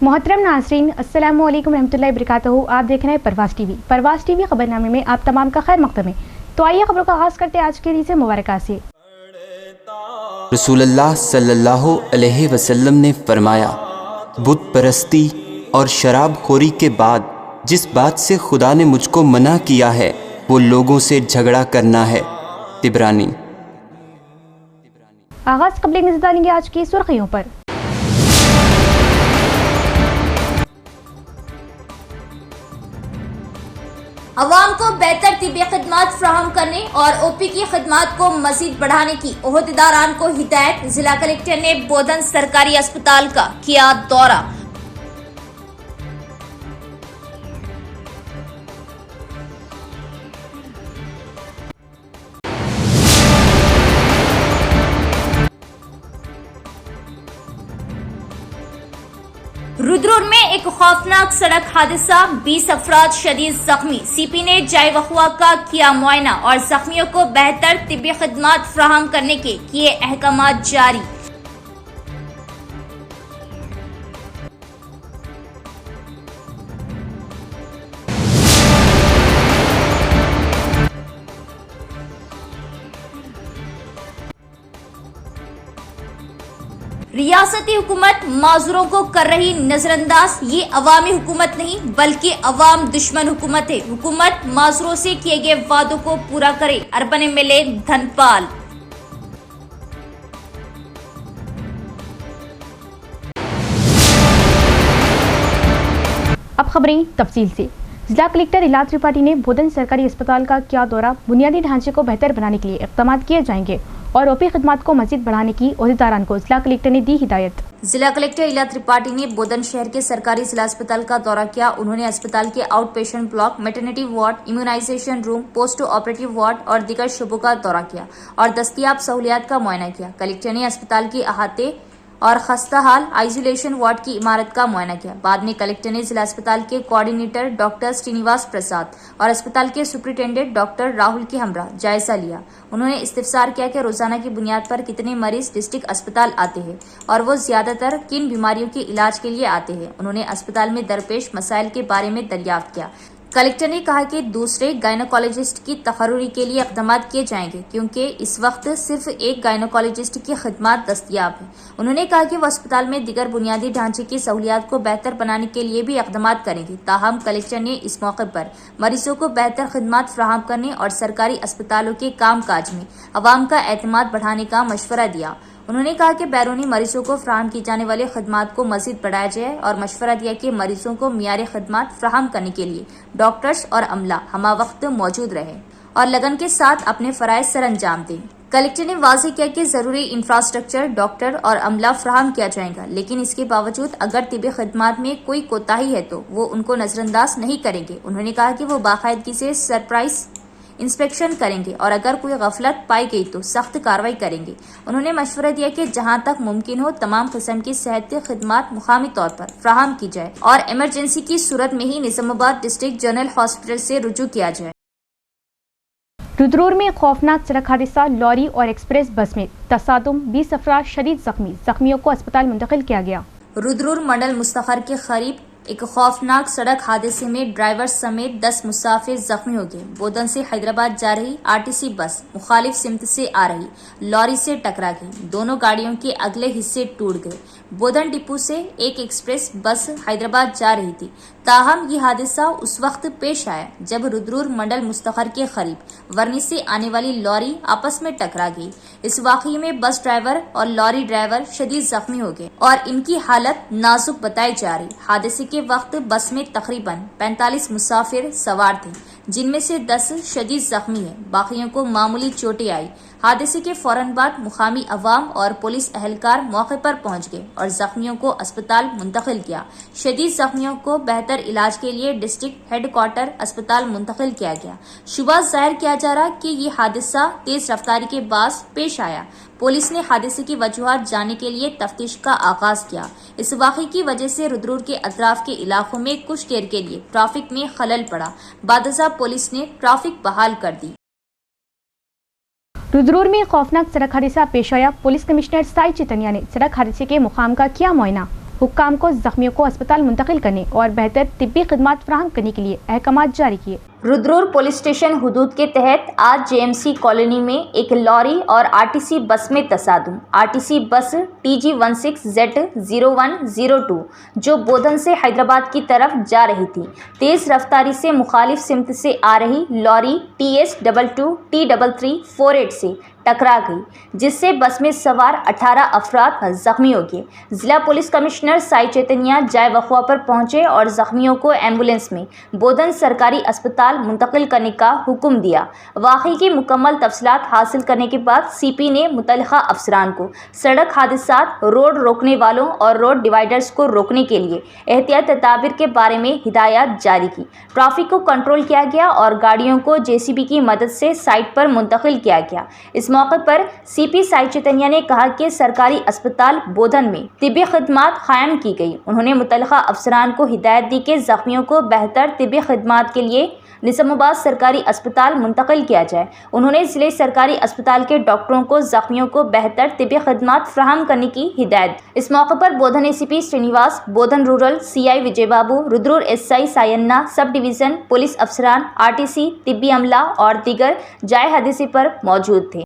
मोहतरम नाज़रीन, अस्सलामु अलैकुम रहमतुल्लाहि वबरकातुहू। आप देख रहे हैं परवाज़ टीवी। परवाज़ टीवी खबरनामे में आप तमाम का खैर मक़दम है। तो आइए खबरों का आगाज़ करते हैं आज के दिन से मुबारका से। रसूलुल्लाह सल्लल्लाहु अलैहि वसल्लम ने फरमाया, बुत परस्ती और शराब खोरी के बाद जिस बात से खुदा ने मुझको मना किया है वो लोगों से झगड़ा करना है। तिबरानी। आगाज़ कबले नजर डालेंगे आज की सुर्खियों पर। अवाम को बेहतर तिब्बी खिदमात फराहम करने और ओपी की खिदमात को मजीद बढ़ाने की ओहदेदारान को हिदायत। जिला कलेक्टर ने बोधन सरकारी अस्पताल का किया दौरा। रुद्रपुर में एक खौफनाक सड़क हादसा, 20 अफराद शदीद जख्मी। सीपी ने जाय वक़ुआ का किया मुआयना और जख्मियों को बेहतर तिब्बी खिदमात फराहम करने के किए अहकामात जारी। रियासती हुकूमत माजूरों को कर रही नजरअंदाज। ये अवामी हुकूमत नहीं बल्कि अवाम दुश्मन हुकूमत है। हुकूमत माजूरों से किए गए वादों को पूरा करे। Urban MLA Dhanpal. अब खबरें तफसील से। जिला कलेक्टर इलाज त्रिपाठी ने बोधन सरकारी अस्पताल का किया दौरा। बुनियादी ढांचे को बेहतर बनाने के लिए इक़दाम किए जाएंगे और ओपी खिदमात को मजीद बढ़ाने की ओहदेदारान को जिला कलेक्टर ने दी हिदायत। जिला कलेक्टर इलाज त्रिपाठी ने बोधन शहर के सरकारी जिला अस्पताल का दौरा किया। उन्होंने अस्पताल के out patient block, maternity ward, immunization room, post operative ward और दीगर शोबों का दौरा किया और दस्तयाब सहूलियात का मुआयना किया। कलेक्टर ने अस्पताल के अहाते और खस्ता हाल आइसोलेशन वार्ड की इमारत का मुआयना किया। बाद में कलेक्टर ने जिला अस्पताल के कोऑर्डिनेटर डॉक्टर श्रीनिवास प्रसाद और अस्पताल के सुपरिटेंडेंट डॉक्टर राहुल के हमरा जायजा लिया। उन्होंने इस्तिफसार किया कि रोजाना की बुनियाद पर कितने मरीज डिस्ट्रिक्ट अस्पताल आते हैं और वो ज्यादातर किन बीमारियों के इलाज के लिए आते हैं। उन्होंने अस्पताल में दरपेश मसाइल के बारे में दरियाफ्त किया। कलेक्टर ने कहा कि दूसरे गायनोकोलॉजिस्ट की तकर्री के लिए इक़दाम किए जाएंगे क्योंकि इस वक्त सिर्फ एक गायनोकोलॉजिस्ट की खिदमत दस्तयाब है। उन्होंने कहा कि वो अस्पताल में दीगर बुनियादी ढांचे की सहूलियात को बेहतर बनाने के लिए भी इक़दाम करेंगे। ताहम कलेक्टर ने इस मौके पर मरीजों को बेहतर खिदमत फराहम करने और सरकारी अस्पतालों के काम काज में अवाम का एतमाद बढ़ाने का मशवरा दिया। उन्होंने कहा कि बैरूनी मरीजों को फराहम की जाने वाली खिदमत को मजीद बढ़ाया जाए और मशवरा दिया कि मरीजों को मियारी खिदमत फराहम करने के लिए डॉक्टर्स और अमला हमा वक्त मौजूद रहे और लगन के साथ अपने फराइज सर अंजाम दें। कलेक्टर ने वाज़ेह किया कि जरूरी इंफ्रास्ट्रक्चर, डॉक्टर और अमला फराहम किया जाएगा, लेकिन इसके बावजूद अगर तिब्बी खिदमत में कोई कोताही है तो वो उनको नजरअंदाज नहीं करेंगे। उन्होंने कहा कि वो बाकायदगी से सरप्राइज इंस्पेक्शन करेंगे और अगर कोई गफलत पाई गई तो सख्त कार्रवाई करेंगे। उन्होंने मशवरा दिया कि जहां तक मुमकिन हो तमाम किस्म की सेहती खिदमत मुकामी तौर पर फराहम की जाए और इमरजेंसी की सूरत में ही निजामाबाद डिस्ट्रिक्ट जनरल हॉस्पिटल से रुजू किया जाए। रुद्रपुर में खौफनाक सड़क हादसा, लॉरी और एक्सप्रेस बस में तसादुम, 20 अफराद शदीद जख्मी। जख्मियों को अस्पताल मुंतकिल किया गया। रुद्रपुर मंडल मुस्तखर के करीब एक खौफनाक सड़क हादसे में ड्राइवर समेत 10 मुसाफिर जख्मी हो गए। बोधन से हैदराबाद जा रही आरटीसी बस मुखालिफ सिमत से आ रही लॉरी से टकरा गई। दोनों गाड़ियों के अगले हिस्से टूट गए। बोधन डिपो से एक एक्सप्रेस बस हैदराबाद जा रही थी। ताहम ये हादसा उस वक्त पेश आया जब रुद्रपुर मंडल मुस्तखर के करीब वर्नी से आने वाली लॉरी आपस में टकरा गई। इस वाकये में बस ड्राइवर और लॉरी ड्राइवर शदीद जख्मी हो गए और इनकी हालत नाजुक बताई जा रही। हादसे के वक्त बस में तकरीबन 45 मुसाफिर सवार थे, जिनमें से 10 शदीद जख्मी हैं। बाकियों को मामूली चोटें आई। हादसे के फौरन बाद मुकामी अवाम और पुलिस अहलकार मौके पर पहुंच गए और जख्मियों को अस्पताल मुंतकिल किया। शदीद जख्मियों को बेहतर इलाज के लिए डिस्ट्रिक्ट हेडक्वार्टर अस्पताल मुंतकिल किया गया। शुबा जाहिर किया जा रहा कि ये हादसा तेज रफ्तारी के बाद पेश आया। पुलिस ने हादसे की वजूहात जानने के लिए तफ्तीश का आगाज किया। इस वाक़े की वजह से रुद्रपुर के अतराफ के इलाकों में कुछ देर के लिए ट्रैफिक में खलल पड़ा। बादशाह पुलिस ने ट्रैफिक बहाल कर दी। रुद्रपुर में खौफनाक सड़क हादसा पेश आया। पुलिस कमिश्नर साई चितनिया ने सड़क हादसे के मुकाम का किया मुआयना। हुक्काम को जख्मियों को अस्पताल मुंतकिल करने और बेहतर तिब्बी खिदमात फराहम करने के लिए अहकामात जारी किए। रुद्रपुर पुलिस स्टेशन हुदूद के तहत आज जेएमसी कॉलोनी में एक लॉरी और आरटीसी बस में तसादुम। आरटीसी बस TG16Z0102 जो बोधन से हैदराबाद की तरफ जा रही थी, तेज रफ्तारी से मुखालिफ सिमत से आ रही लॉरी TS22T3348 से टकरा गई, जिससे बस में सवार 18 अफराद जख्मी हो गए। जिला पुलिस कमिश्नर साई चैतन्या जाए वक़्वा पर पहुंचे और जख्मियों को एम्बुलेंस में बोधन सरकारी अस्पताल मुंतकिल करने का हुक्म दिया। वाक़ई की मुकम्मल तफसीलात हासिल करने के बाद सीपी ने मुतल्लिक़ा अफसरान को सड़क हादसात, रोड रोकने वालों और रोड डिवाइडर्स को रोकने के लिए एहतियात तदाबीर के बारे में हिदायत जारी की। ट्रैफिक को कंट्रोल किया गया और गाड़ियों को जेसीबी की मदद से साइट पर मुंतकिल किया गया। इस मौके पर सीपी साई चैतन्या ने कहा कि सरकारी अस्पताल बोधन में तिब्बी खिदमात कायम की गई। उन्होंने मुतल्लिक़ा अफसरान को हिदायत दी कि जख्मियों को बेहतर तिब्बी खिदमात के लिए निज़ामाबाद सरकारी अस्पताल मुंतकिल किया जाए। उन्होंने ज़िले सरकारी अस्पताल के डॉक्टरों को जख्मियों को बेहतर तिब्बी खिदमात फराहम करने की हिदायत। इस मौके पर Bodhan ACP Srinivas, Bodhan rural CI Vijay Babu, Rudrapur SI Sayanna, subdivision police अफसरान, आरटीसी, तिब्बी अमला और दीगर जाए हादसे पर मौजूद थे।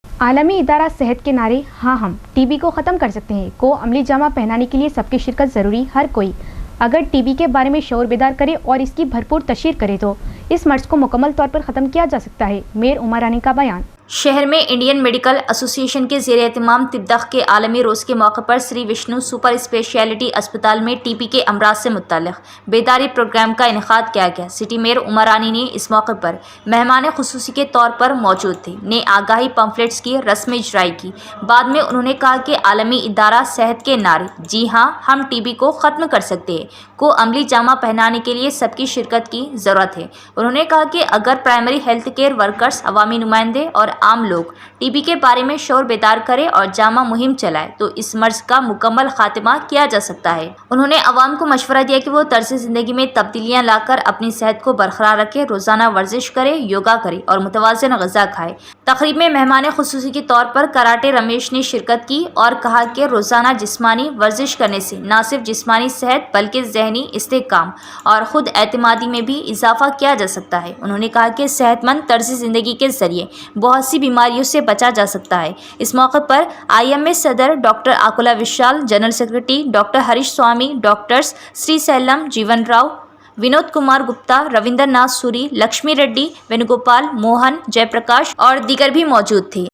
आलमी इदारा सेहत के नारे हाँ हम टीबी को ख़त्म कर सकते हैं को अमली जामा पहनाने के लिए सबकी शिरकत ज़रूरी। हर कोई अगर टीबी के बारे में शऊर बेदार करे और इसकी भरपूर तशहीर करे तो इस मर्ज को मुकम्मल तौर पर ख़त्म किया जा सकता है। मेयर उमर रानी का बयान। शहर में इंडियन मेडिकल एसोसिएशन के ज़ेर एहतमाम तिब्बक के आलमी रोज़ के मौके पर श्री विष्णु सुपर स्पेशलिटी अस्पताल में टीबी के अमराज से मुत्तल्लिक़ बेदारी प्रोग्राम का इनेकाद किया गया। सिटी मेयर उमर रानी ने इस मौके पर मेहमान खुसूसी के तौर पर मौजूद थे ने आगाही पम्फलेट्स की रस्म इजराई की। बाद में उन्होंने कहा कि आलमी इदारा सेहत के नारे जी हाँ हम टीबी को ख़त्म कर सकते हैं को अमली जामा पहनाने के लिए सबकी शिरकत की ज़रूरत है। उन्होंने कहा कि अगर प्राइमरी हेल्थ केयर वर्कर्स, अवामी नुमाइंदे और आम लोग टीबी के बारे में शोर बेदार करें और जामा मुहिम चलाए तो इस मर्ज का मुकम्मल खात्मा किया जा सकता है। उन्होंने अवाम को मशवरा दिया कि वो तर्ज ज़िंदगी में तब्दीलियाँ लाकर अपनी सेहत को बरकरार रखें, रोज़ाना वर्जिश करे, योगा करे और मुतवाज़िन ग़िज़ा खाए। तकरीब में मेहमान खुसूसी के तौर पर कराटे रमेश ने शिरकत की और कहा कि रोज़ाना जिस्मानी वर्जिश करने से न सिर्फ जिस्मानी सेहत बल्कि ज़हनी इस्तेहकाम और ख़ुद एतमादी में भी इजाफा किया जा सकता है। उन्होंने कहा कि सेहतमंद तर्ज ज़िंदगी के ज़रिए बहुत सी बीमारियों से बचा जा सकता है। इस मौके पर IMA सदर डॉक्टर आकुला विशाल, जनरल सेक्रेटरी डॉक्टर हरीश स्वामी, डॉक्टर्स श्री सैलम, जीवन राव, विनोद कुमार गुप्ता, रविंद्र नाथ सूरी, लक्ष्मी रेड्डी, वेणुगोपाल, मोहन, जयप्रकाश और दीगर भी मौजूद थे।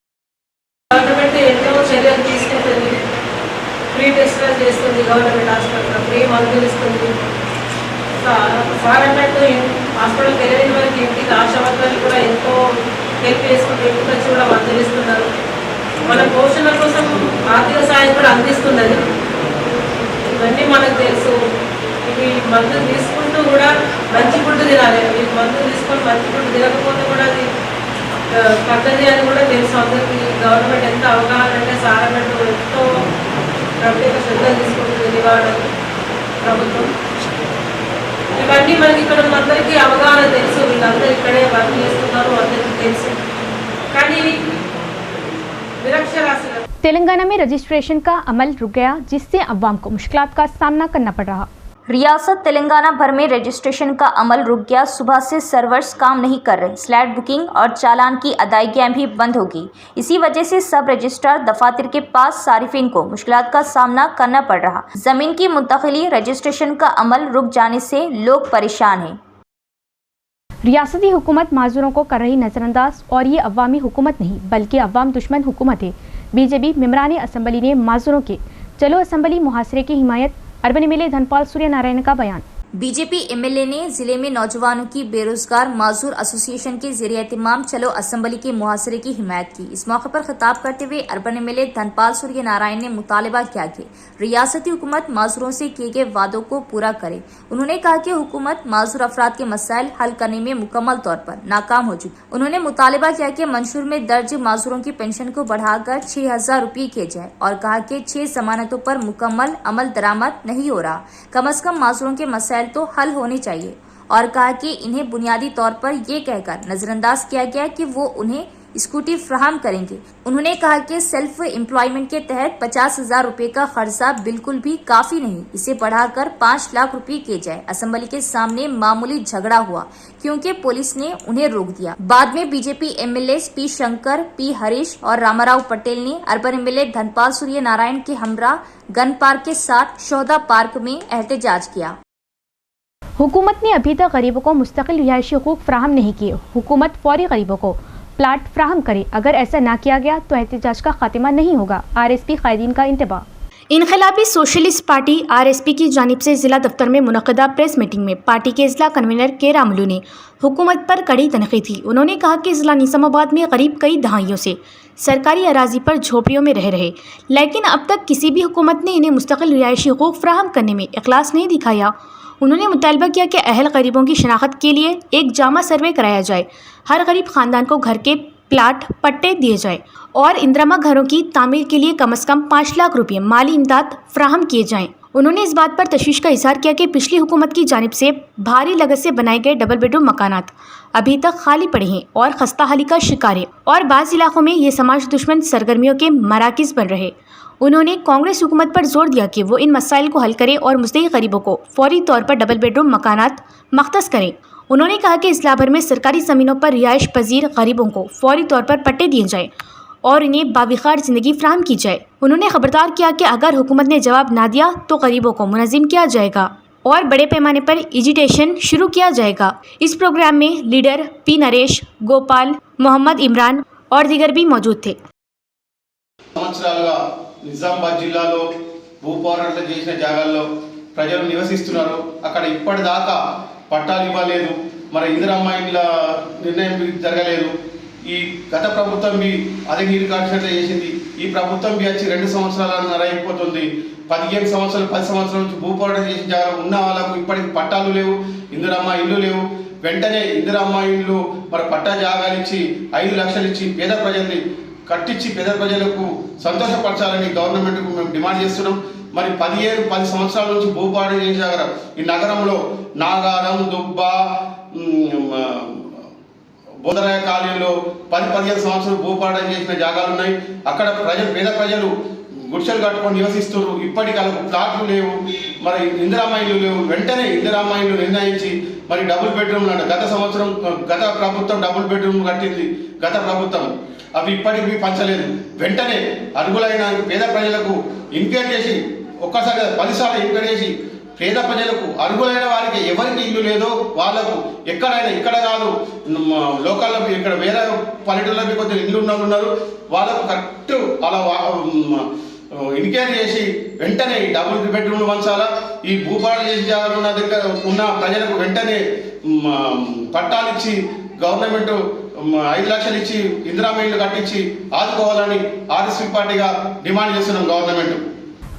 గవర్నమెంట్ ఎన్నో చర్యలు తీసుకుంటుంది, ఫ్రీ టెస్టులు చేస్తుంది, గవర్నమెంట్ హాస్పిటల్లో ఫ్రీ మందులు ఇస్తుంది. సార్ అన్నట్టు హాస్పిటల్కి వెళ్ళిన వారికి ఇంటికి ఆశా వర్కర్లు కూడా ఎంతో హెల్ప్ చేసుకుంటూ ఇంటికి వచ్చి కూడా మందులు ఇస్తున్నారు. మన పోషణ కోసం ఆర్థిక సాయం కూడా అందిస్తున్నది. ఇవన్నీ మనకు తెలుసు. ఇవి మందులు తీసుకుంటూ కూడా మంచి ఫుడ్ తినాలి. ఈ మందులు తీసుకొని మంచి ఫుడ్ తినకపోతే కూడా అది పద్ధతి అని కూడా తెలుసు అందరికీ. గవర్నమెంట్ ఎంత అవగాహన అంటే సారమెంట్ ఎంతో ప్రత్యేక శ్రద్ధలు తీసుకుంటుంది నివారణ ప్రభుత్వం. ఇవన్నీ మనకి ఇక్కడ అందరికీ అవగాహన తెలుసు, వీళ్ళందరూ ఇక్కడే వర్క్ చేస్తున్నారు, అందరికీ తెలుసు. కానీ నిరక్షరాస్యత तेलंगाना में रजिस्ट्रेशन का अमल रुक गया, जिससे अवाम को मुश्किलात का सामना करना पड़ रहा। रियासत तेलंगाना भर में रजिस्ट्रेशन का अमल रुक गया। सुबह से सर्वर्स काम नहीं कर रहे, स्लैट बुकिंग और चालान की अदायगियाँ भी बंद हो गई। इसी वजह से सब रजिस्ट्रार दफातर के पास सारिफिन को मुश्किलात का सामना करना पड़ रहा। ज़मीन की मुंतकिली, रजिस्ट्रेशन का अमल रुक जाने से लोग परेशान हैं। रियासती हुकूमत माजूरों को कर रही नज़रअंदाज और ये अवामी हुकूमत नहीं बल्कि अवाम दुश्मन हुकूमत है। बीजेपी मेंबरान असम्बली ने माजूरों के चलो असम्बली मुहासरे की हिमायत। अर्बन एमएलए धनपाल सूर्य नारायण का बयान। बीजेपी एमएलए ने जिले में नौजवानों की बेरोजगार माजूर एसोसिएशन के जरिए एहतमाम चलो असम्बली के मुहासरे की हिमायत की। इस मौके पर खिताब करते हुए अर्बन एमएलए धनपाल सूर्य नारायण ने मुतालबा किया कि रियासती हुकूमत माजूरों से किए गए वादों को पूरा करे। उन्होंने कहा कि हुकूमत माजूर अफराद के मसाइल हल करने में मुकम्मल तौर पर नाकाम हो चुकी। उन्होंने मुतालबा किया कि मंशूर में दर्ज माजूरों की पेंशन को बढ़ाकर 6,000 रुपये किए जाए और कहा कि 6 जमानतों पर मुकम्मल अमल दरामद नहीं हो रहा, कम अज कम माजूरों के मसाइल तो हल होने चाहिए। और कहा कि इन्हें बुनियादी तौर पर यह कहकर नजरअंदाज किया गया कि वो उन्हें स्कूटी फ्राहम करेंगे। उन्होंने कहा कि सेल्फ एम्प्लॉयमेंट के तहत 50,000 रुपए का खर्चा बिल्कुल भी काफी नहीं, इसे बढ़ाकर 5 लाख रुपए किए जाए। असेंबली के सामने मामूली झगड़ा हुआ क्योंकि पुलिस ने उन्हें रोक दिया। बाद में BJP MLA P Shankar, P Harish और रामाराव पटेल ने अर्बन एमएलए धनपाल सूर्य नारायण के हमरा गन पार्क के साथ शोधा पार्क में एहतजाज किया। हुकूमत ने अभी तक गरीबों को मुस्तकिल रिहायशी हकूक फ्राहम नहीं किए। हुकूमत फौरी गरीबों को प्लाट फ्राहम करे, अगर ऐसा ना किया गया तो एहतजाज का खात्मा नहीं होगा। आरएसपी कायदीन का इंतबाह। इनकलाबी सोशलिस्ट पार्टी आरएसपी की जानिब से जिला दफ्तर में मुनक़दा प्रेस मीटिंग में पार्टी के जिला कन्वीनर के रामुलू ने हुकूमत पर कड़ी तनक़ीद की। उन्होंने कहा कि जिला निज़ामाबाद में गरीब कई दहाइयों से सरकारी अराजी पर झोपड़ियों में रह रहे, लेकिन अब तक किसी भी हुकूमत ने इन्हें मुस्तकिल रिहायशी हकूक फ्राहम करने में इखलास नहीं दिखाया। उन्होंने मुतालबा किया कि अहल गरीबों की शनाख्त के लिए एक जामा सर्वे कराया जाए, हर गरीब ख़ानदान को घर के प्लाट पट्टे दिए जाए और इंदिरा घरों की तामीर के लिए कम से कम 5 लाख रुपये माली इमदाद फ्राहम किए जाएं। उन्होंने इस बात पर तशवीश का इजहार किया कि पिछली हुकूमत की जानिब से भारी लागत से बनाए गए डबल बेडरूम मकानात अभी तक खाली पड़े हैं और खस्ता हाली का शिकार है और बाज़ इलाकों में ये समाज दुश्मन सरगर्मियों के मराकिज़ बन रहे। उन्होंने कांग्रेस हुकूमत पर जोर दिया कि वो इन मसाइल को हल करे और मुस्तहिक गरीबों को फौरी तौर पर डबल बेडरूम मकानात मख्तस करें। उन्होंने कहा कि इस्लाह भर में सरकारी ज़मीनों पर रिहाइश पजीर गरीबों को फौरी तौर पर पट्टे दिए जाएँ और इन्हें बाविखार ज़िंदगी फ्राहम की जाए। उन्होंने खबरदार किया कि अगर हुकूमत ने जवाब ना दिया तो गरीबों को मुनज़्ज़िम किया जाएगा और बड़े पैमाने पर एजिटेशन शुरू किया जाएगा। इस प्रोग्राम में लीडर पी नरेश, गोपाल, मोहम्मद इमरान और दीगर भी मौजूद थे। నిజామాబాద్ జిల్లాలో భూపోరాటాలు చేసిన జాగాల్లో ప్రజలు నివసిస్తున్నారు. అక్కడ ఇప్పటిదాకా పట్టాలు ఇవ్వలేదు, మరి ఇందిరమ్మ ఇండ్ల నిర్ణయం జరగలేదు. ఈ గత ప్రభుత్వం అదే నీరు కాల్చినట్లు చేసింది. ఈ ప్రభుత్వం వచ్చి 2 సంవత్సరాలన్నర అయిపోతుంది. 15 సంవత్సరాలు 10 సంవత్సరాల నుంచి భూపోరాటం చేసిన జాగాలు ఉన్న వాళ్ళకు ఇప్పటికి పట్టాలు లేవు, ఇందిరమ్మ ఇల్లు లేవు. వెంటనే ఇందిరమ్మ ఇల్లు మరి పట్టా జాగాలు ఇచ్చి 5 లక్షలు ఇచ్చి పేద ప్రజల్ని కట్టించి పేద ప్రజలకు సంతోషపరచాలని గవర్నమెంట్కు మేము డిమాండ్ చేస్తున్నాం. మరి 10 సంవత్సరాల నుంచి భూపాడు చేసిన ఈ నగరంలో నాగారం, దుబ్బ, బోధరాయ కాలనీలో 10-15 సంవత్సరాలు భూపాడు చేసిన జాగాలు ఉన్నాయి. అక్కడ పేద ప్రజలు గుడిసెలు కట్టుకొని నివసిస్తున్నారు. ఇప్పటికీ వాళ్ళకు ప్లాట్లు లేవు, మరి ఇందిరమ్మ ఇల్లు లేవు. వెంటనే ఇందిరమ్మ ఇల్లు నిర్ణయించి మరి డబుల్ బెడ్రూమ్లు అంటే గత ప్రభుత్వం డబుల్ బెడ్రూమ్ కట్టింది. గత ప్రభుత్వం అవి ఇప్పటికీ పంచలేదు. వెంటనే అర్హులైన పేద ప్రజలకు ఎంక్వైరీ చేసి ఒక్కసారి 10 సార్లు ఎంక్వైరీ చేసి పేద ప్రజలకు అర్హులైన వారికి ఎవరికి ఇల్లు లేదో వాళ్ళకు ఎక్కడైనా, ఇక్కడ కాదు లోకల్లో, ఇక్కడ వేరే పల్లెటూళ్ళకి కొద్దిగా ఇల్లు ఉన్నారు, వాళ్ళకు కరెక్ట్ అలా ఎంక్వైరీ చేసి వెంటనే ఈ డబుల్ బెడ్రూమ్లు పంచాలా. ఈ భూపాడు చేసి జాగాలు ఉన్న దగ్గర ఉన్న ప్రజలకు వెంటనే పట్టాలు ఇచ్చి గవర్నమెంట్ 5 లక్షలు ఇచ్చి ఇందిరమ్మ ఇల్లు కట్టించి ఆదుకోవాలని ఆర్ఎస్పీ పార్టీగా డిమాండ్ చేస్తున్నాం గవర్నమెంట్।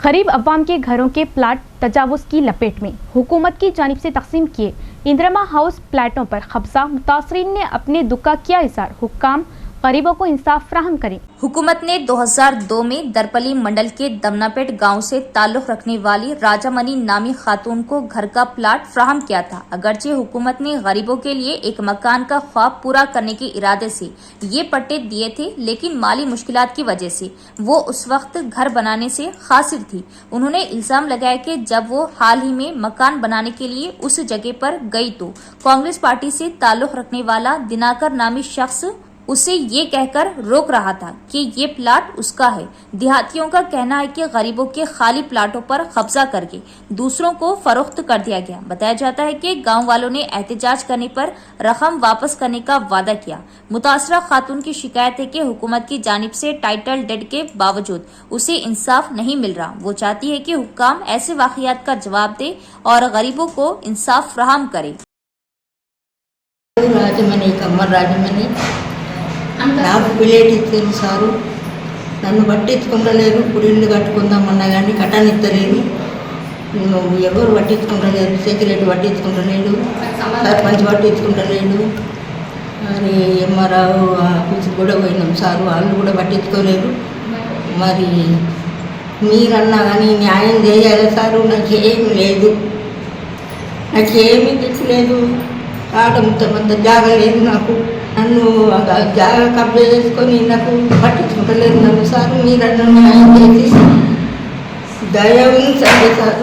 गरीब अवाम के घरों के प्लाट तजावुज़ की लपेट में हुकूमत की जानिब से तकसीम किए इंदिरा हाउस प्लाटों पर कब्जा। मुतासरीन ने अपने दुख का किया इज़हार। हुक्काम गरीबों को इंसाफ फ्राहम करें। हुकूमत ने 2002 में दरपली मंडल के दमनापेट गांव से ताल्लुक रखने वाली राजामनी नामी खातून को घर का प्लाट फ्राहम किया था। अगरचे हुकूमत ने गरीबों के लिए एक मकान का ख्वाब पूरा करने के इरादे से ये पट्टे दिए थे, लेकिन माली मुश्किलात की वजह से वो उस वक्त घर बनाने से खासिर थी। उन्होंने इल्जाम लगाया कि जब वो हाल ही में मकान बनाने के लिए उस जगह पर गई तो कांग्रेस पार्टी से ताल्लुक रखने वाला दिनाकर नामी शख्स उसे ये कहकर रोक रहा था कि ये प्लाट उसका है। देहातियों का कहना है कि गरीबों के खाली प्लाटों पर कब्जा करके दूसरों को फरोख्त कर दिया गया। बताया जाता है कि गांव वालों ने एहतजाज करने पर रकम वापस करने का वादा किया। मुतासरा खातून की शिकायत है कि हुकूमत की जानिब से टाइटल डेड के बावजूद उसे इंसाफ नहीं मिल रहा। वो चाहती है कि हुक्काम ऐसे वाक़ियात का जवाब दे और गरीबों को इंसाफ फराहम करे। నాకు పిలేట్ ఇచ్చారు సారు, నన్ను పట్టించుకుంటలేరు. పురిళ్ళు కట్టుకుందామన్నా కానీ కట్టనిస్తలేరు, ఎవరు పట్టించుకుంటలేరు. సెక్రటరీ పట్టించుకుంటలేడు, సర్పంచ్ పట్టించుకుంటలేడు, మరి ఎంఆర్ఓ ఆఫీస్కి కూడా పోయినాం సారు, వాళ్ళు కూడా పట్టించుకోలేరు. మరి మీరన్నా కానీ న్యాయం చేయాలి సారు. నాకేమి లేదు, నాకేమీ తెచ్చలేదు. ఆడంత మంది జాగలేదు నాకు. నన్ను జాగా కబ్జా చేసుకొని నాకు పట్టించుకుంటలేదు నన్ను సార్. మీరు నన్ను న్యాయం చేసి దయ ఉంచండి సార్.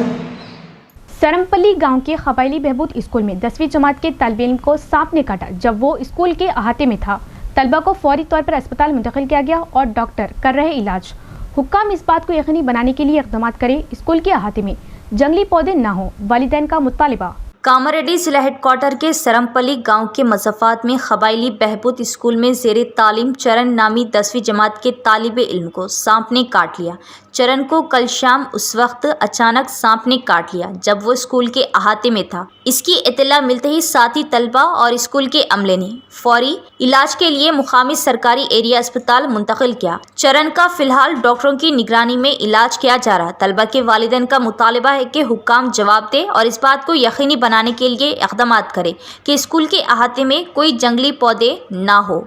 सरमपल्ली गांव के कबायली बहबूद स्कूल में 10वीं जमात के तालिब इल्म को सांप ने काटा जब वो स्कूल के अहाते में था। तलबा को फौरी तौर पर अस्पताल मुंतकिल किया गया और डॉक्टर कर रहे इलाज। हुक्काम इस बात को यकीनी बनाने के लिए इक़दाम करें स्कूल के अहाते में जंगली पौधे ना हो, वालिदैन का मुतालिबा। कामारेड्डी जिला हेडक्वार्टर के सरमपल्ली गांव के मज़ाफ़ात में कबायली बहबूद स्कूल में ज़ेरे तालीम चरण नामी 10वीं जमात के तालिब इल्म को सांप ने काट लिया। चरण को कल शाम उस वक्त अचानक सांप ने काट लिया जब वो स्कूल के अहाते में था। इसकी इत्तला मिलते ही साथी तलबा और स्कूल के अमले ने फौरी इलाज के लिए मुकामी सरकारी एरिया अस्पताल मुंतकिल किया। चरण का फिलहाल डॉक्टरों की निगरानी में इलाज किया जा रहा। तलबा के वालिदैन का मुतालबा है कि हुक्काम जवाब दे और इस बात को यकीनी बनाने के लिए इक़दाम करें कि स्कूल के अहाते में कोई जंगली पौधे ना हो।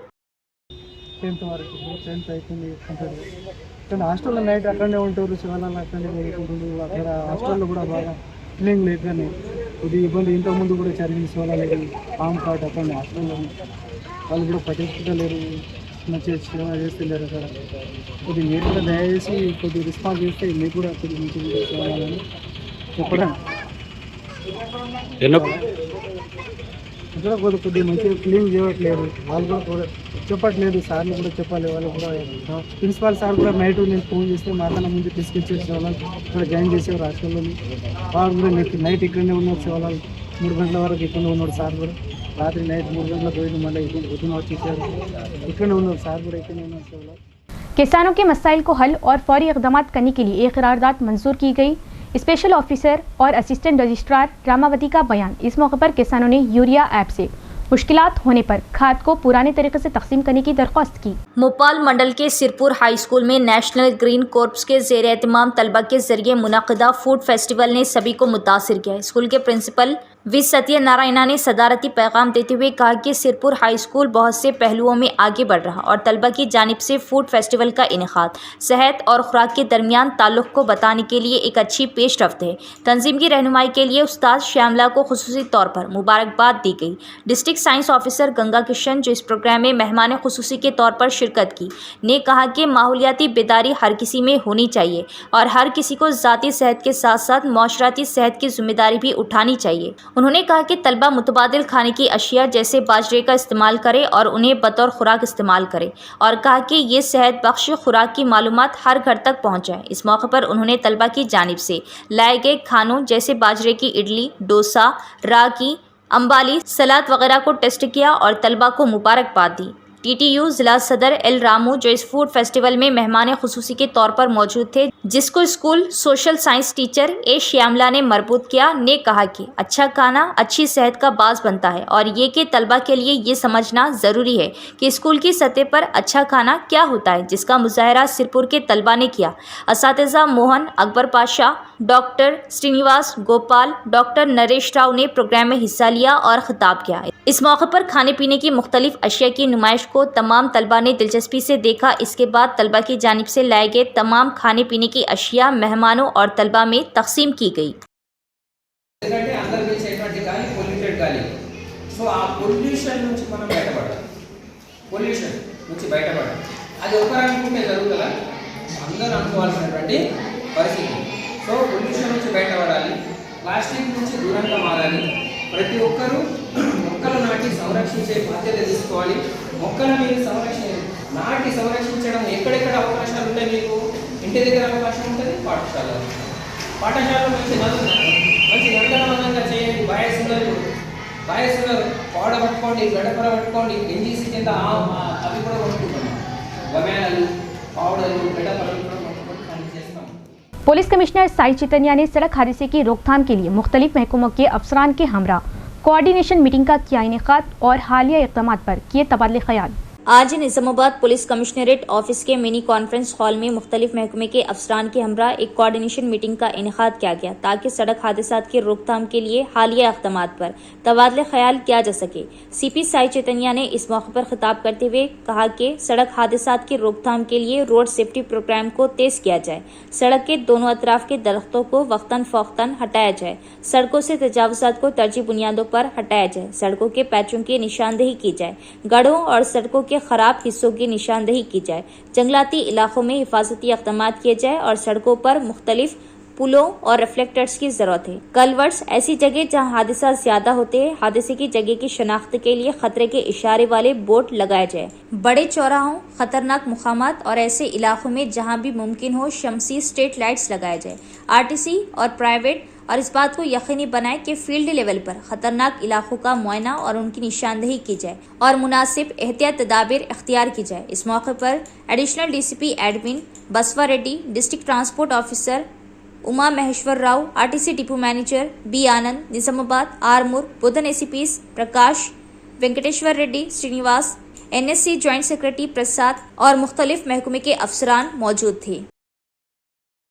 హాస్టల్లో నైట్ అక్కడనే ఉంటారు, శివాలయాలు అక్కడనే పోతుంటారు. అక్కడ హాస్టల్లో కూడా బాగా క్లీన్ లేకనే కొద్దిగా ఇబ్బంది. ఇంతకుముందు కూడా జరిగింది శివాలయాలు పాము కాట్ అక్కడనే హాస్టల్లో. వాళ్ళు కూడా పట్టించుకుంటలేరు, మంచిగా సేవ చేస్తలేరు. అక్కడ కొద్దిగా మీరు కూడా దయచేసి కొద్దిగా రెస్పాన్స్ చేస్తే మీకు కూడా కొద్దిగా మంచిగా శివాలయాలని చెప్పడం. ఇక్కడ కొద్దిగా మంచిగా క్లీన్ చేయట్లేదు, వాళ్ళు కూడా చెప్పట్లేదు. సార్లు కూడా చెప్పాలి, వాళ్ళు కూడా. ప్రిన్సిపాల్ సార్ కూడా నైట్ నేను ఫోన్ చేస్తే మాకన్నా ముందు తీసుకొచ్చేసే వాళ్ళు ఇక్కడ జాయిన్ చేసేవారు హాస్టల్లోని. వారు కూడా నైట్ ఇక్కడనే ఉన్నారు, శివాలయాలు 3 గంటల వరకు ఇక్కడనే ఉన్నాడు సార్ కూడా. రాత్రి నైట్ 3 గంటలకు పోయింది, మళ్ళీ పొద్దున వచ్చేసారు. ఇక్కడనే ఉన్నారు సార్ కూడా, ఇక్కడనే ఉన్నారు శివాలయాలు. किसानों के मसाइल को हल और फौरी इक़दाम करने के लिए एक करारदाद मंजूर की गई। स्पेशल ऑफिसर और असिस्टेंट रजिस्ट्रार रामावती का बयान। इस मौके पर किसानों ने यूरिया ऐप से मुश्किलात होने पर खाद को पुराने तरीके से तकसीम करने की दरख्वास्त की। मोपाल मंडल के सिरपुर हाई स्कूल में नेशनल ग्रीन कोर्प्स के ज़ेर एहतमाम तलबा के जरिए मुनक़दा फूड फेस्टिवल ने सभी को मुतासिर किया। स्कूल के प्रिंसिपल वी सत्यनारायणा ने सदारती पैगाम देते हुए कहा कि सिरपुर हाई स्कूल बहुत से पहलुओं में आगे बढ़ रहा और तलबा की जानिब से फूड फेस्टिवल का इनेकाद सेहत और खुराक के दरमियान ताल्लुक़ को बताने के लिए एक अच्छी पेशरफ्त है। तंजीम की रहनुमाई के लिए उस्ताद श्यामला को खुसूसी तौर पर मुबारकबाद दी गई। District science officer Ganga Kishan, जो इस प्रोग्राम में मेहमान खुसूसी के तौर पर शिरकत की, ने कहा कि माहौलियाती बेदारी हर किसी में होनी चाहिए और हर किसी को ज़ाती सेहत के साथ साथ माशराती सेहत की जिम्मेदारी भी उठानी चाहिए। उन्होंने कहा कि तलबा मुतबादिल खाने की अशिया जैसे बाजरे का इस्तेमाल करें और उन्हें बतौर खुराक इस्तेमाल करें और कहा कि ये सेहत बख्श खुराक की मालूमात हर घर तक पहुँचाएँ। इस मौके पर उन्होंने तलबा की जानिब से लाए गए खानों जैसे बाजरे की इडली, डोसा, रागी, अम्बाली, सलाद वगैरह को टेस्ट किया और तलबा को मुबारकबाद दी। TTU जिला सदर एल रामू, जो इस फूड फेस्टिवल में मेहमान खुसूसी के तौर पर मौजूद थे, जिसको स्कूल सोशल साइंस टीचर ए श्यामला ने मरबूत किया, ने कहा कि अच्छा खाना अच्छी सेहत का बास बनता है और ये कि तलबा के लिए ये समझना ज़रूरी है कि स्कूल की सतह पर अच्छा खाना क्या होता है, जिसका मुजाहरा सिरपुर के तलबा ने किया। असातिज़ा मोहन, अकबर पाशा, डॉक्टर श्रीनिवास गोपाल, डॉक्टर नरेश राव ने प्रोग्राम में हिस्सा लिया और खिताब किया। इस मौके पर खाने पीने की मुख्तलिफ अशिया की नुमाइश को तमाम तलबा ने दिलचस्पी से देखा। इसके बाद तलबा की जानिब से लाए गए तमाम खाने पीने की अशिया मेहमानों और तलबा में तकसीम की गई। సో పొల్యూషన్ నుంచి బయటపడాలి, ప్లాస్టిక్ నుంచి దూరంగా మారాలి. ప్రతి ఒక్కరూ మొక్కలు నాటి సంరక్షించే బాధ్యత తీసుకోవాలి. మొక్కలు మీరు సంరక్షించడం ఎక్కడెక్కడ అవకాశాలు ఉంటాయి? మీకు ఇంటి దగ్గర అవకాశం ఉంటుంది, పాఠశాలలో మంచి నందనవనంగా చేయండి. బాయ్స్ ఉన్నారు, పాడ పట్టుకోండి, గడపర పట్టుకోండి. NGC కింద అవి కూడా కొనుక్కుంటున్నాం, గమేళాలు, పావుడలు, గడపరలు కూడా కొనుక్కొని పని చేస్తాం। पुलिस कमिश्नर साई चितनिया ने सड़क हादसे की रोकथाम के लिए मुख्तलिफ महकमों के अफसरान के हमरा कोऑर्डिनेशन मीटिंग का किया इनेकाद और हालिया इक़दामात पर किए तबादले ख्याल। आज निजामाबाद पुलिस कमिश्नरेट ऑफिस के मिनी कॉन्फ्रेंस हॉल में मुख्तलिफ महकमे के अफसरान के हमरा एक कोऑर्डिनेशन मीटिंग का इनेकाद किया गया ताकि सड़क हादसात की रोकथाम के लिए हालिया इक़दाम पर तबादला ख्याल किया जा सके। CP साई चैतन्या ने इस मौके पर खिताब करते हुए कहा कि सड़क हादसात की रोकथाम के लिए रोड सेफ्टी प्रोग्राम को तेज किया जाए, सड़क के दोनों अतराफ के दरख्तों को वक्तन फौक्तन हटाया जाए, सड़कों से तजावुज़ात को तरजीह बुनियादों पर हटाया जाए, सड़कों के पैचों की निशानदेही की जाए, गढ़ों और सड़कों के खराब हिस्सों की निशानदेही की जाए, जंगलाती इलाकों में हिफाजती इक़दाम किए जाए और सड़कों पर मुख्तलिफ पुलों और रिफ्लेक्टर्स की जरूरत है। कलवर्ट्स ऐसी जगह जहां हादसा ज्यादा होते हैं, हादसे की जगह की शनाख्त के लिए खतरे के इशारे वाले बोर्ड लगाए जाए। बड़े चौराहों, खतरनाक मुकामात और ऐसे इलाकों में जहां भी मुमकिन हो शमसी स्ट्रीट लाइट्स लगाए जाए। RTC और प्राइवेट और इस बात को यकीनी बनाए कि फील्ड लेवल पर खतरनाक इलाकों का मुआयना और उनकी निशानदेही की जाए और मुनासिब एहतियात तदाबीर इख्तियार की जाए। इस मौके पर additional DCP admin Basava Reddy, district transport officer Uma Maheshwar Rao, RTC depot manager B Anand, Nizamabad Armoor, Bodhan ACPs Prakash, Venkateshwar Reddy, Srinivas, NSC joint secretary Prasad और मुख्तलिफ महकमे के अफसरान मौजूद थे।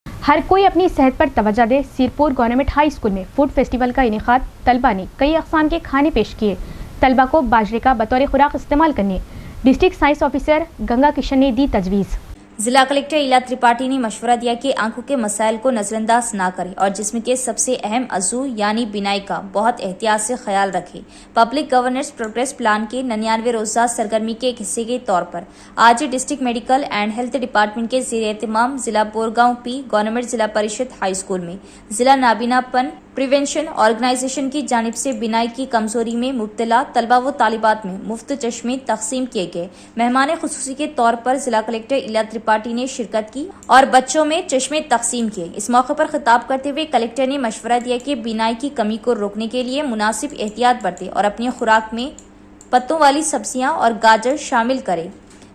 हर कोई अपनी सेहत पर तवज्जो दे। सिरपुर गवर्नमेंट हाई स्कूल में फूड फेस्टिवल का इनेकाद। तलबा ने कई अक़साम के खाने पेश किए। तलबा को बाजरे का बतौर खुराक इस्तेमाल करने district science officer Ganga Kishan ने दी तजवीज़। जिला कलेक्टर इला त्रिपाठी ने मशवरा दिया कि आंखों के मसाइल को नजरअंदाज ना करें और जिस्म के सबसे अहम अज़ू यानी बिनाई का बहुत एहतियात से ख्याल रखें। पब्लिक गवर्नेंस प्रोग्रेस प्लान के 99वें रोज़ा सरगर्मी के एक हिस्से के तौर पर आज district medical and health department के ज़ेर एहतमाम जिला बोरगांव P गवर्नमेंट जिला परिषद हाई स्कूल में जिला नाबीनापन प्रिवेंशन ऑर्गेनाइजेशन की जानिब से बिनाई की कमजोरी में मुब्तला तलबा व तालिबात में मुफ्त चश्मे तकसीम किए गए। मेहमान खुसूसी के तौर पर जिला कलेक्टर इला त्रिपाठी ने शिरकत की और बच्चों में चश्मे तकसीम किए। इस मौके पर खिताब करते हुए कलेक्टर ने मशवरा दिया कि बिनाई की कमी को रोकने के लिए मुनासिब एहतियात बरतें और अपनी खुराक में पत्तों वाली सब्जियां और गाजर शामिल करें।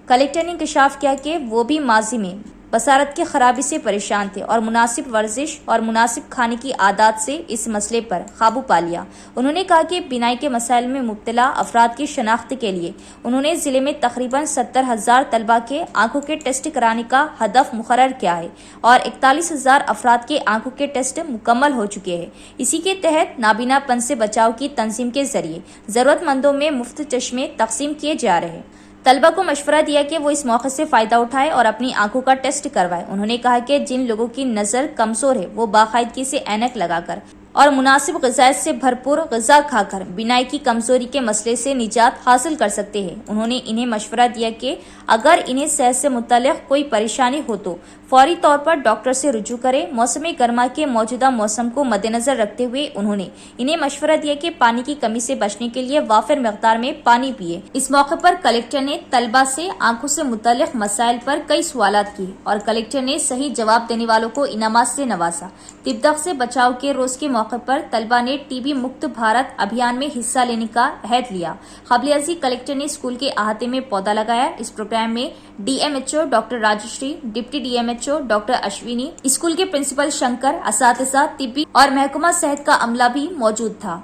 कलेक्टर ने इंकशाफ किया कि वो भी माजी में बसारत की खराबी से परेशान थे और मुनासिब वर्जिश और मुनासिब खाने की आदत से इस मसले पर काबू पा लिया। उन्होंने कहा कि बिनाई के मसाइल में मुब्तला अफराद की शनाख्त के लिए उन्होंने जिले में तकरीबन 70,000 तलबा के आंखों के टेस्ट कराने का हदफ मुकर्रर किया है और 41,000 अफराद के आंखों के टेस्ट मुकम्मल हो चुके हैं। इसी के तहत नाबीनापन से बचाव की तंजीम के जरिए जरूरतमंदों में मुफ्त चश्मे तकसीम किए जा रहे हैं। तलबा को मशवरा दिया कि वो इस मौके से फ़ायदा उठाए और अपनी आंखों का टेस्ट करवाए। उन्होंने कहा कि जिन लोगों की नज़र कमज़ोर है वो बाकायदगी से ऐनक लगाकर और मुनासिब ग़िज़ात से भरपूर ग़िज़ा खाकर बिनाई की कमज़ोरी के मसले से निजात हासिल कर सकते हैं। उन्होंने इन्हें मशवरा दिया कि अगर इन्हें सेहत से मुतल्लिक़ कोई परेशानी हो तो फौरी तौर पर डॉक्टर से रुजू करें। मौसम गर्मा के मौजूदा मौसम को मद्देनज़र रखते हुए उन्होंने इन्हें मशवरा दिया कि पानी की कमी से बचने के लिए वाफिर मकदार में पानी पिए। इस मौके पर कलेक्टर ने तलबा से आंखों से मुतल्लिक़ मसाइल पर कई सवालात किए और कलेक्टर ने सही जवाब देने वालों को इनामात से नवाजा। तिब्बक से बचाव के रोज के मौके पर तलबा ने TB मुक्त भारत अभियान में हिस्सा लेने का अहद लिया। काबिल अर्ज़ी कलेक्टर ने स्कूल के अहाते में पौधा लगाया। इस प्रोग्राम में DMHO doctor Rajshri, deputy DMHO doctor Ashwini, school के प्रिंसिपल शंकर, असातिज़ा, तिब्बी और महकमा सेहत का अमला भी मौजूद था।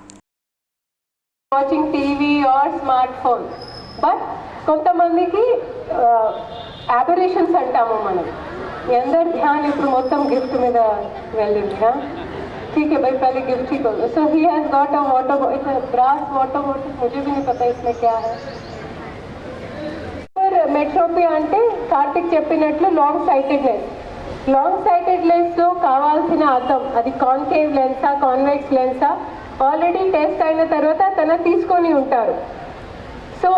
Watching TV or smart phone but కొంతమందికి అబరేషన్స్ అంటాము మనం. మీ అందరి ధ్యాన్ ఇప్పుడు మొత్తం గిఫ్ట్ మీద వెళ్ళింది. ठीक है भाई, पहले गिफ्ट ही करो. So he has got a water bottle, brass water bottle. मुझे भी नहीं पता इसमें क्या है. మెట్రోపీ అంటే కార్తిక్ చెప్పినట్లు లాంగ్ సైటెడ్నెస్ లో కావాల్సిన అద్దం అది కాన్కేవ్ లెన్సా కాన్వెక్స్ లెన్సా ఆల్రెడీ టెస్ట్ అయిన తర్వాత తన తీసుకొని ఉంటారు. సో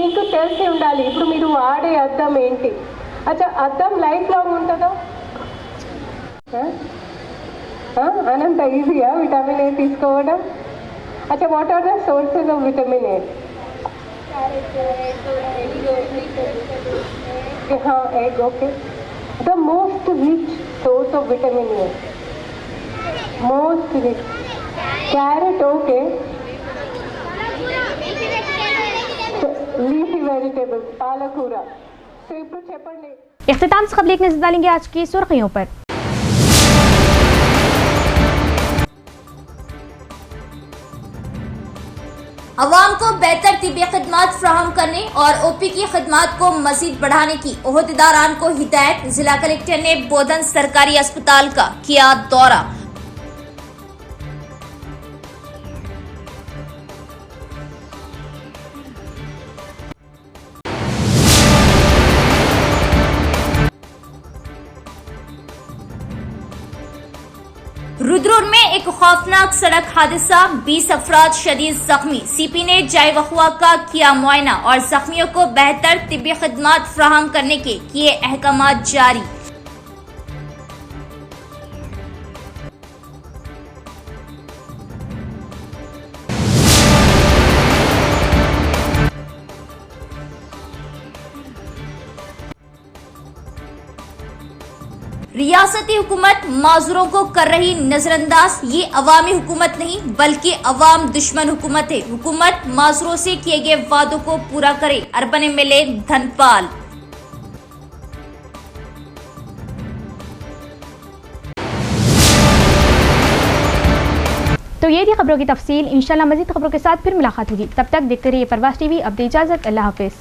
మీకు తెలిసి ఉండాలి ఇప్పుడు మీరు వాడే అద్దం ఏంటి. అచ్చా, అద్దం లైఫ్ లాంగ్ ఉంటుందా? అనంత ఈజీయా విటమిన్ ఏ తీసుకోవడం? అచ్చా, what are the sources of vitamin A? हाँ, egg. Okay. The most rich source of vitamin A, most rich. Carrot. Okay. Leafy vegetables, पालकूरा. సో ఇప్పుడు చెప్పండి. इख्तिताम से क़बल एक नज़र डालेंगे आज की सुर्खियों पर। عوام کو بہتر طبی خدمات فراہم کرنے اور او پی کی خدمات کو مزید بڑھانے کی عہدیداران کو ہدایت. ضلع کلکٹر نے بودن سرکاری اسپتال کا کیا دورہ. رودرور میں ایک خوفناک سڑک حادثہ، 20 افراد شدید زخمی. سی پی نے جائے وقوع کا کیا معائنہ اور زخمیوں کو بہتر طبی خدمات فراہم کرنے کے کیے احکامات جاری. ریاستی حکومت معذوروں کو کر رہی نظر انداز. یہ عوامی حکومت نہیں بلکہ عوام دشمن حکومت ہے. حکومت معذوروں سے کیے گئے وعدوں کو پورا کرے. اربن ایم ایل اے دھن پال. تو یہ تھی خبروں کی تفصیل. انشاءاللہ مزید خبروں کے ساتھ پھر ملاقات ہوگی. تب تک دیکھتے رہیے پرواز ٹی وی. اب دے اجازت. اللہ حافظ.